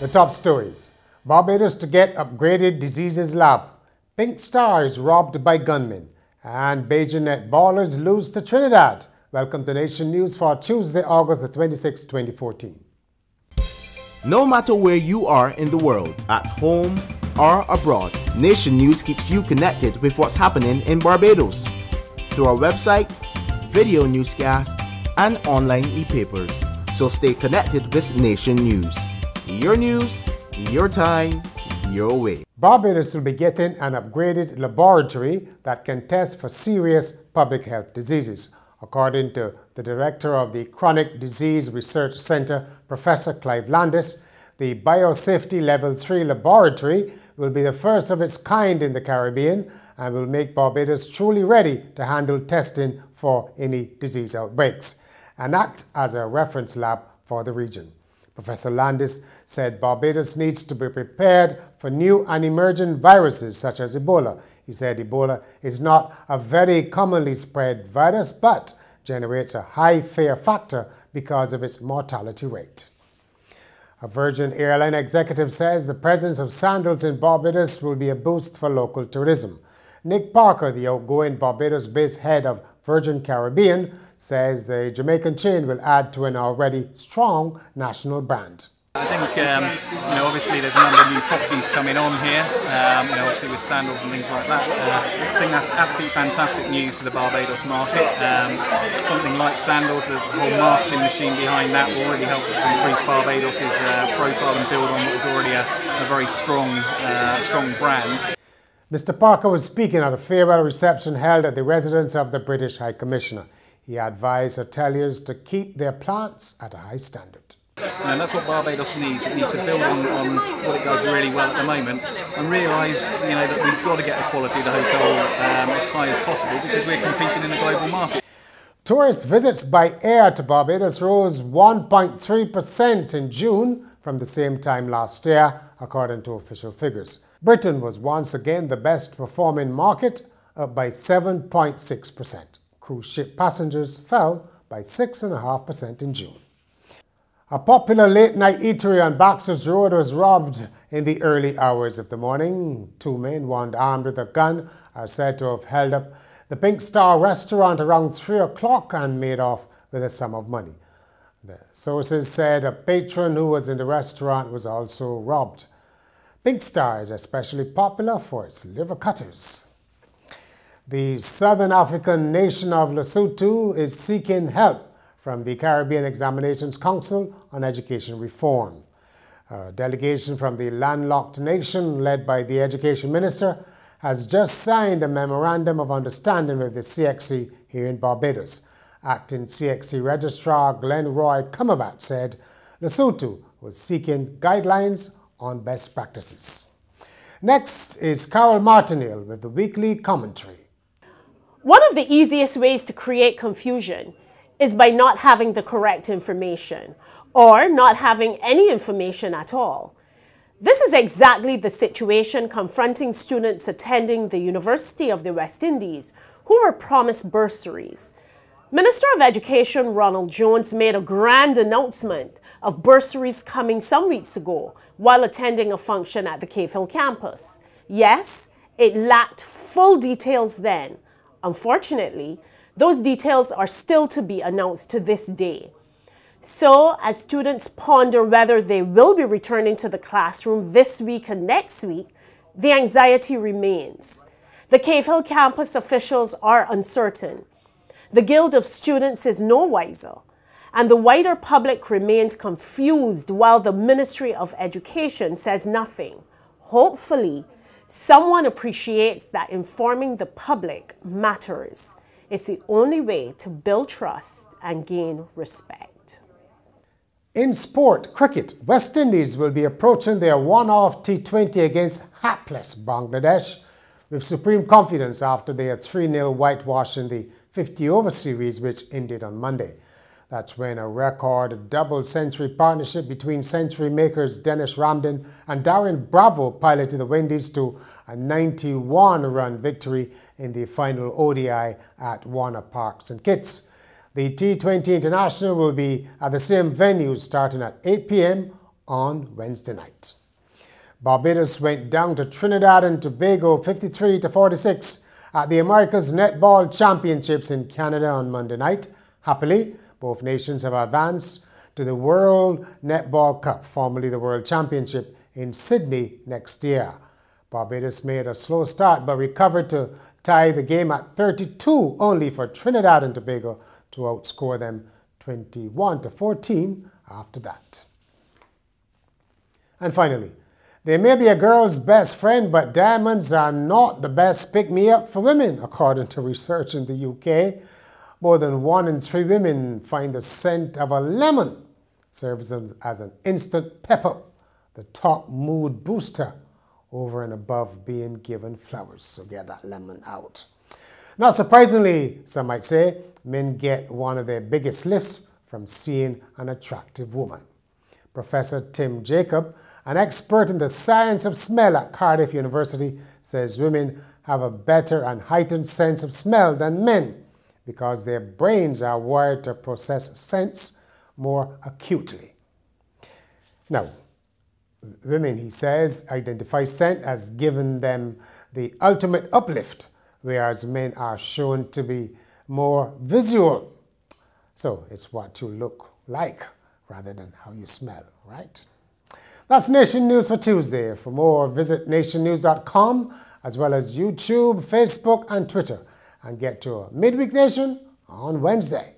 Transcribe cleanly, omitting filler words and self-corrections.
The top stories. Barbados to get upgraded diseases lab. Pink Star is robbed by gunmen. And Bajan netballers lose to Trinidad. Welcome to Nation News for Tuesday, August the 26th, 2014. No matter where you are in the world, at home or abroad, Nation News keeps you connected with what's happening in Barbados through our website, video newscast, and online e-papers. So stay connected with Nation News. Your news, your time, your way. Barbados will be getting an upgraded laboratory that can test for serious public health diseases. According to the director of the Chronic Disease Research Center, Professor Clive Landis, the Biosafety Level 3 laboratory will be the first of its kind in the Caribbean and will make Barbados truly ready to handle testing for any disease outbreaks and act as a reference lab for the region. Professor Landis said Barbados needs to be prepared for new and emerging viruses such as Ebola. He said Ebola is not a very commonly spread virus but generates a high fear factor because of its mortality rate. A Virgin airline executive says the presence of sandals in Barbados will be a boost for local tourism. Nick Parker, the outgoing Barbados-based head of Virgin Caribbean, says the Jamaican chain will add to an already strong national brand. I think, obviously there's a number of new properties coming on here, obviously with sandals and things like that. I think that's absolutely fantastic news for the Barbados market. Something like sandals, there's a whole marketing machine behind that will really help increase Barbados' profile and build on what is already a very strong brand. Mr. Parker was speaking at a farewell reception held at the residence of the British High Commissioner. He advised hoteliers to keep their plants at a high standard. And that's what Barbados needs. It needs to build on what it does really well at the moment and realise that we've got to get the quality of the hotel as high as possible because we're competing in a global market. Tourist visits by air to Barbados rose 1.3% in June from the same time last year, according to official figures. Britain was once again the best performing market, up by 7.6%. Cruise ship passengers fell by 6.5% in June. A popular late-night eatery on Baxter's Road was robbed in the early hours of the morning. Two men, one armed with a gun, are said to have held up the Pink Star restaurant around 3 o'clock and made off with a sum of money. The sources said a patron who was in the restaurant was also robbed. Pink Star is especially popular for its liver cutters. The Southern African nation of Lesotho is seeking help from the Caribbean Examinations Council on Education Reform. A delegation from the landlocked nation, led by the Education Minister, has just signed a Memorandum of Understanding with the CXC here in Barbados. Acting CXC Registrar Glenn Roy Cumberbatch said Lesotho was seeking guidelines on best practices. Next is Carol Martinale with the weekly commentary. One of the easiest ways to create confusion is by not having the correct information or not having any information at all. This is exactly the situation confronting students attending the University of the West Indies who were promised bursaries. Minister of Education Ronald Jones made a grand announcement of bursaries coming some weeks ago while attending a function at the Cave Hill campus. Yes, it lacked full details then. Unfortunately, those details are still to be announced to this day. So, as students ponder whether they will be returning to the classroom this week and next week, the anxiety remains. The Cave Hill campus officials are uncertain. The Guild of Students is no wiser, and the wider public remains confused while the Ministry of Education says nothing. Hopefully, someone appreciates that informing the public matters. It's the only way to build trust and gain respect. In sport, cricket, West Indies will be approaching their one-off T20 against hapless Bangladesh with supreme confidence after their 3-0 whitewash in the 50-over series which ended on Monday. That's when a record double-century partnership between century makers Dennis Ramden and Darren Bravo piloted the Windies to a 91-run victory in the final ODI at Warner Park, St Kitts. The T20 International will be at the same venue starting at 8 p.m. on Wednesday night. Barbados went down to Trinidad and Tobago 53-46 at the America's Netball Championships in Canada on Monday night. Happily, both nations have advanced to the World Netball Cup, formerly the World Championship, in Sydney next year. Barbados made a slow start but recovered to tie the game at 32, only for Trinidad and Tobago to outscore them 21-14 after that. And finally, they may be a girl's best friend, but diamonds are not the best pick-me-up for women, according to research in the UK. More than 1 in 3 women find the scent of a lemon serves as an instant pep-up, the top mood booster, over and above being given flowers. So get that lemon out. Not surprisingly, some might say, men get one of their biggest lifts from seeing an attractive woman. Professor Tim Jacob, an expert in the science of smell at Cardiff University, says women have a better and heightened sense of smell than men because their brains are wired to process scents more acutely. Now, women, he says, identify scent as giving them the ultimate uplift, whereas men are shown to be more visual. So it's what you look like rather than how you smell, right? That's Nation News for Tuesday. For more, visit nationnews.com as well as YouTube, Facebook, and Twitter. And get to Midweek Nation on Wednesday.